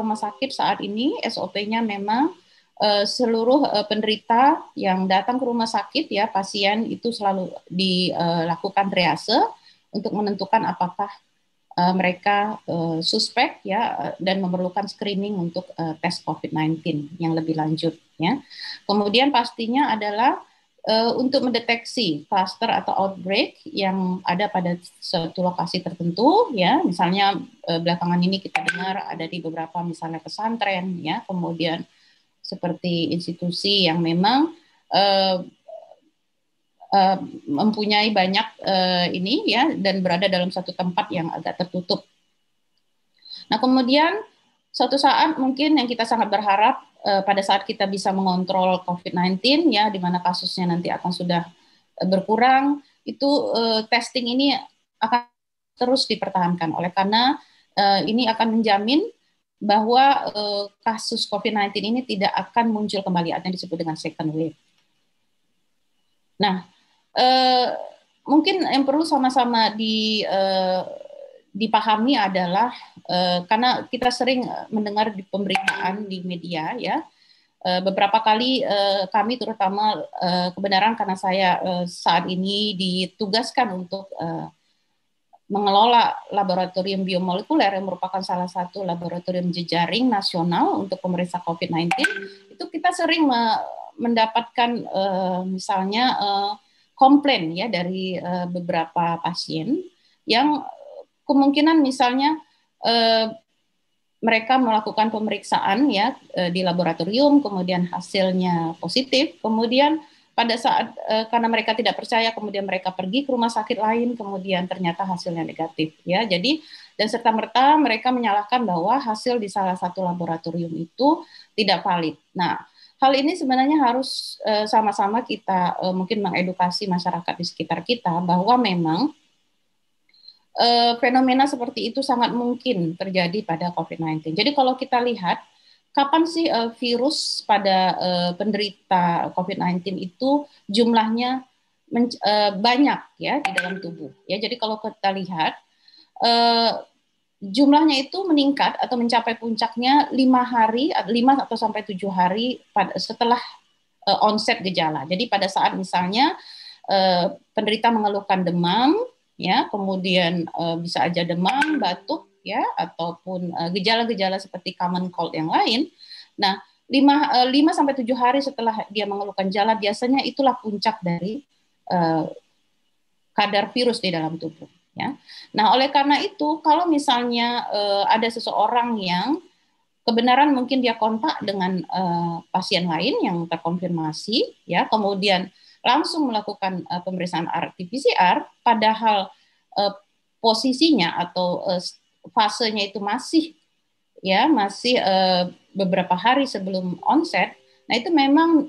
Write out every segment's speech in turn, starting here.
rumah sakit saat ini SOP-nya memang seluruh penderita yang datang ke rumah sakit ya pasien itu selalu dilakukan triase untuk menentukan apakah mereka suspek ya dan memerlukan screening untuk tes COVID-19 yang lebih lanjut ya. Kemudian pastinya adalah untuk mendeteksi cluster atau outbreak yang ada pada suatu lokasi tertentu ya, misalnya belakangan ini kita dengar ada di beberapa misalnya pesantren ya, kemudian seperti institusi yang memang mempunyai banyak ini ya dan berada dalam satu tempat yang agak tertutup. Nah kemudian suatu saat mungkin yang kita sangat berharap pada saat kita bisa mengontrol COVID-19 ya, di mana kasusnya nanti akan sudah berkurang, itu testing ini akan terus dipertahankan oleh karena ini akan menjamin bahwa kasus COVID-19 ini tidak akan muncul kembali atau yang disebut dengan second wave. Nah, mungkin yang perlu sama-sama dipahami adalah karena kita sering mendengar di pemberitaan di media ya, beberapa kali kami terutama kebenaran karena saya saat ini ditugaskan untuk mengelola laboratorium biomolekuler yang merupakan salah satu laboratorium jejaring nasional untuk pemeriksa COVID-19, itu kita sering mendapatkan misalnya komplain ya dari beberapa pasien yang kemungkinan misalnya mereka melakukan pemeriksaan ya di laboratorium, kemudian hasilnya positif, kemudian pada saat karena mereka tidak percaya, kemudian mereka pergi ke rumah sakit lain, kemudian ternyata hasilnya negatif ya. Jadi dan serta-merta mereka menyalahkan bahwa hasil di salah satu laboratorium itu tidak valid. Nah, hal ini sebenarnya harus sama-sama kita mungkin mengedukasi masyarakat di sekitar kita bahwa memang fenomena seperti itu sangat mungkin terjadi pada COVID-19. Jadi kalau kita lihat, kapan sih virus pada penderita COVID-19 itu jumlahnya banyak ya di dalam tubuh. Ya, jadi kalau kita lihat jumlahnya itu meningkat atau mencapai puncaknya 5 atau sampai 7 hari setelah onset gejala. Jadi pada saat misalnya penderita mengeluhkan demam, ya, kemudian bisa aja demam, batuk, ya, ataupun gejala-gejala seperti common cold yang lain. Nah, 5 sampai 7 hari setelah dia mengeluhkan gejala, biasanya itulah puncak dari kadar virus di dalam tubuh. Ya. Nah, oleh karena itu, kalau misalnya ada seseorang yang kebenaran mungkin dia kontak dengan pasien lain yang terkonfirmasi, ya, kemudian langsung melakukan pemeriksaan RT-PCR, padahal posisinya atau fasenya itu masih beberapa hari sebelum onset. Nah itu memang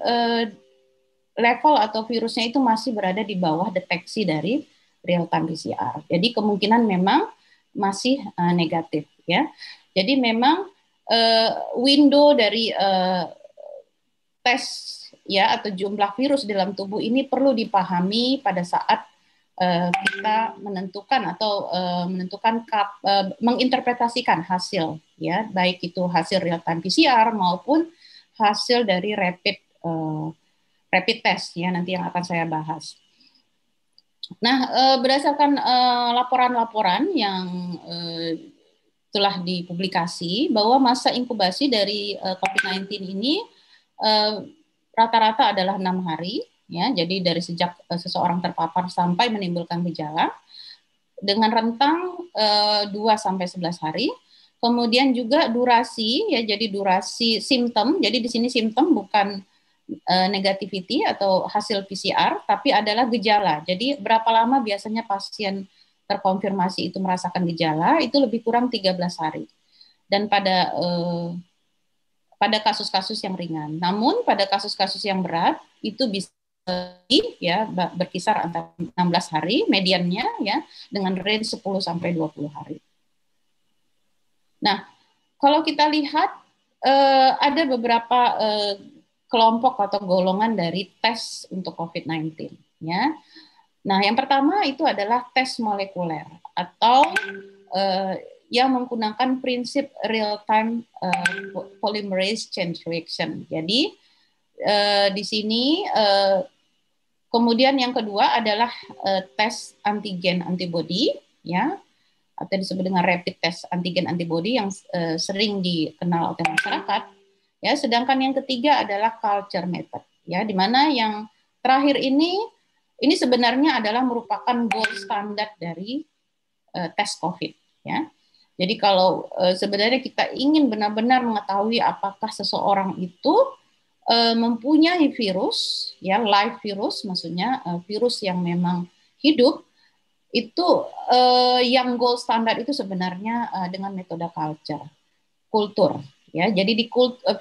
level atau virusnya itu masih berada di bawah deteksi dari real time PCR. Jadi kemungkinan memang masih negatif ya. Jadi memang window dari tes ya atau jumlah virus dalam tubuh ini perlu dipahami pada saat kita menentukan atau menginterpretasikan hasil ya, baik itu hasil real time PCR maupun hasil dari rapid test ya, nanti yang akan saya bahas. Nah, berdasarkan laporan-laporan yang telah dipublikasi bahwa masa inkubasi dari COVID-19 ini rata-rata adalah 6 hari, ya. Jadi dari sejak seseorang terpapar sampai menimbulkan gejala dengan rentang 2 sampai 11 hari. Kemudian juga durasi, ya, jadi durasi simptom. Jadi di sini simptom bukan negativity atau hasil PCR, tapi adalah gejala. Jadi berapa lama biasanya pasien terkonfirmasi itu merasakan gejala, itu lebih kurang 13 hari. Dan pada kasus-kasus yang ringan. Namun pada kasus-kasus yang berat itu bisa ya berkisar antara 16 hari mediannya ya dengan range 10 sampai 20 hari. Nah, kalau kita lihat ada beberapa kelompok atau golongan dari tes untuk COVID-19 ya. Nah, yang pertama itu adalah tes molekuler atau yang menggunakan prinsip real-time polymerase chain reaction. Jadi di sini kemudian yang kedua adalah tes antigen antibody, ya, atau disebut dengan rapid test antigen antibody yang sering dikenal oleh masyarakat. Ya, sedangkan yang ketiga adalah culture method, ya, di mana yang terakhir ini sebenarnya adalah merupakan gold standar dari tes COVID, ya. Jadi kalau sebenarnya kita ingin benar-benar mengetahui apakah seseorang itu mempunyai virus, ya, live virus, maksudnya virus yang memang hidup, itu yang gold standar itu sebenarnya dengan metode kultur, ya. Jadi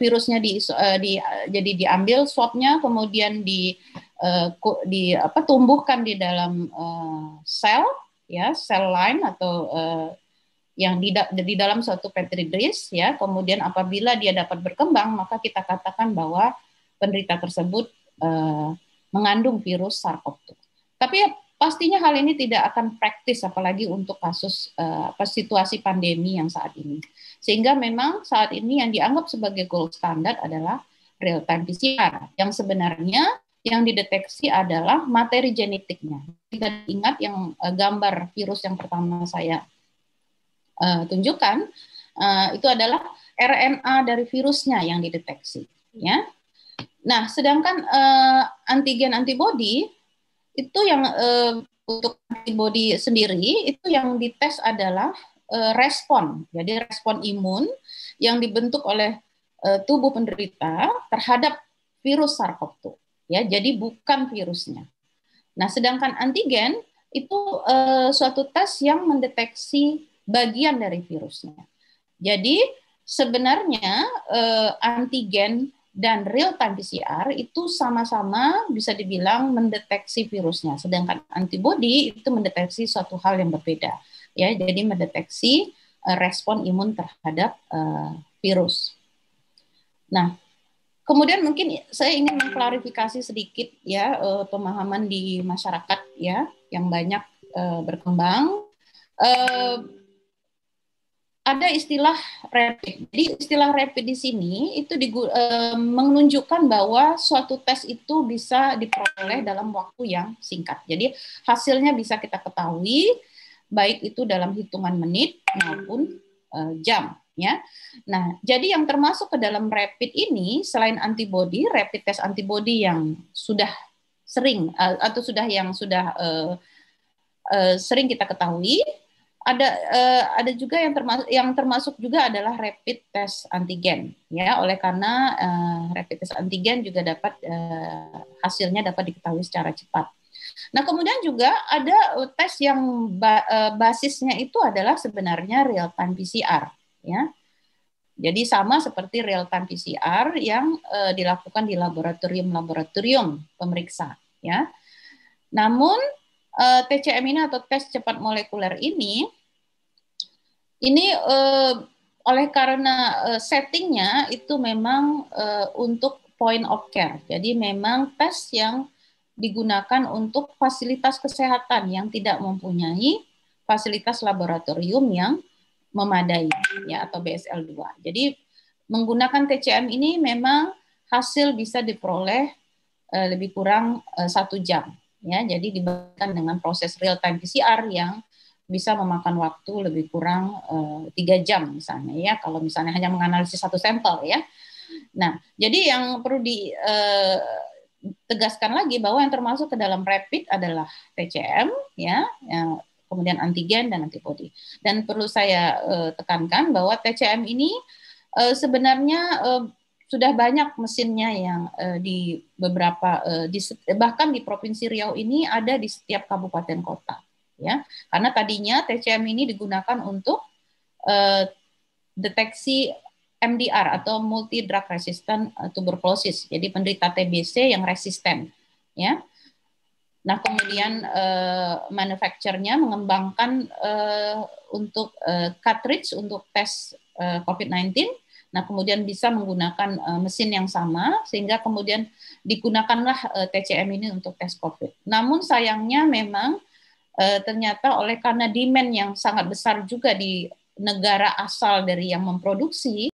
virusnya jadi diambil swabnya, kemudian tumbuhkan di dalam sel, ya, sel line atau yang di dalam suatu petri dish, ya. Kemudian apabila dia dapat berkembang, maka kita katakan bahwa penderita tersebut mengandung virus SARS-CoV-2. Tapi pastinya hal ini tidak akan praktis, apalagi untuk kasus situasi pandemi yang saat ini. Sehingga memang saat ini yang dianggap sebagai gold standard adalah real time PCR, yang sebenarnya yang dideteksi adalah materi genetiknya. Kita ingat yang gambar virus yang pertama saya tunjukkan, itu adalah RNA dari virusnya yang dideteksi, ya. Nah, sedangkan antigen antibody itu yang untuk antibody sendiri itu yang dites adalah respon. Jadi respon imun yang dibentuk oleh tubuh penderita terhadap virus SARS-CoV-2, ya. Jadi bukan virusnya. Nah, sedangkan antigen itu suatu tes yang mendeteksi bagian dari virusnya. Jadi sebenarnya antigen dan real time PCR itu sama-sama bisa dibilang mendeteksi virusnya, sedangkan antibody itu mendeteksi suatu hal yang berbeda, ya. Jadi mendeteksi respon imun terhadap virus. Nah, kemudian mungkin saya ingin mengklarifikasi sedikit, ya, pemahaman di masyarakat, ya, yang banyak berkembang. Ada istilah rapid. Jadi istilah rapid di sini itu menunjukkan bahwa suatu tes itu bisa diperoleh dalam waktu yang singkat. Jadi hasilnya bisa kita ketahui baik itu dalam hitungan menit maupun jam, ya. Nah, jadi yang termasuk ke dalam rapid ini selain antibody, rapid test antibody yang sudah sering atau sudah sering kita ketahui, ada juga yang termasuk juga adalah rapid test antigen, ya. Oleh karena rapid test antigen juga dapat hasilnya dapat diketahui secara cepat. Nah, kemudian juga ada tes yang basisnya itu adalah sebenarnya real time PCR, ya. Jadi sama seperti real time PCR yang dilakukan di laboratorium pemeriksa, ya. Namun TCM ini atau tes cepat molekuler ini oleh karena settingnya itu memang untuk point of care. Jadi memang tes yang digunakan untuk fasilitas kesehatan yang tidak mempunyai fasilitas laboratorium yang memadai, ya, atau BSL-2. Jadi menggunakan TCM ini memang hasil bisa diperoleh lebih kurang 1 jam, ya. Jadi dibandingkan dengan proses real time PCR yang bisa memakan waktu lebih kurang 3 jam misalnya, ya, kalau misalnya hanya menganalisis satu sampel, ya. Nah, jadi yang perlu ditegaskan lagi bahwa yang termasuk ke dalam rapid adalah TCM, ya, kemudian antigen dan antibody. Dan perlu saya tekankan bahwa TCM ini sebenarnya sudah banyak mesinnya yang di beberapa bahkan di Provinsi Riau ini ada di setiap kabupaten kota, ya. Karena tadinya TCM ini digunakan untuk deteksi MDR atau multi drug resistant tuberculosis. Jadi penderita TBC yang resisten, ya. Nah, kemudian manufacturer-nya mengembangkan untuk cartridge untuk tes COVID-19. Nah, kemudian bisa menggunakan mesin yang sama, sehingga kemudian digunakanlah TCM ini untuk tes COVID. Namun sayangnya memang ternyata oleh karena demand yang sangat besar juga negara asal dari yang memproduksi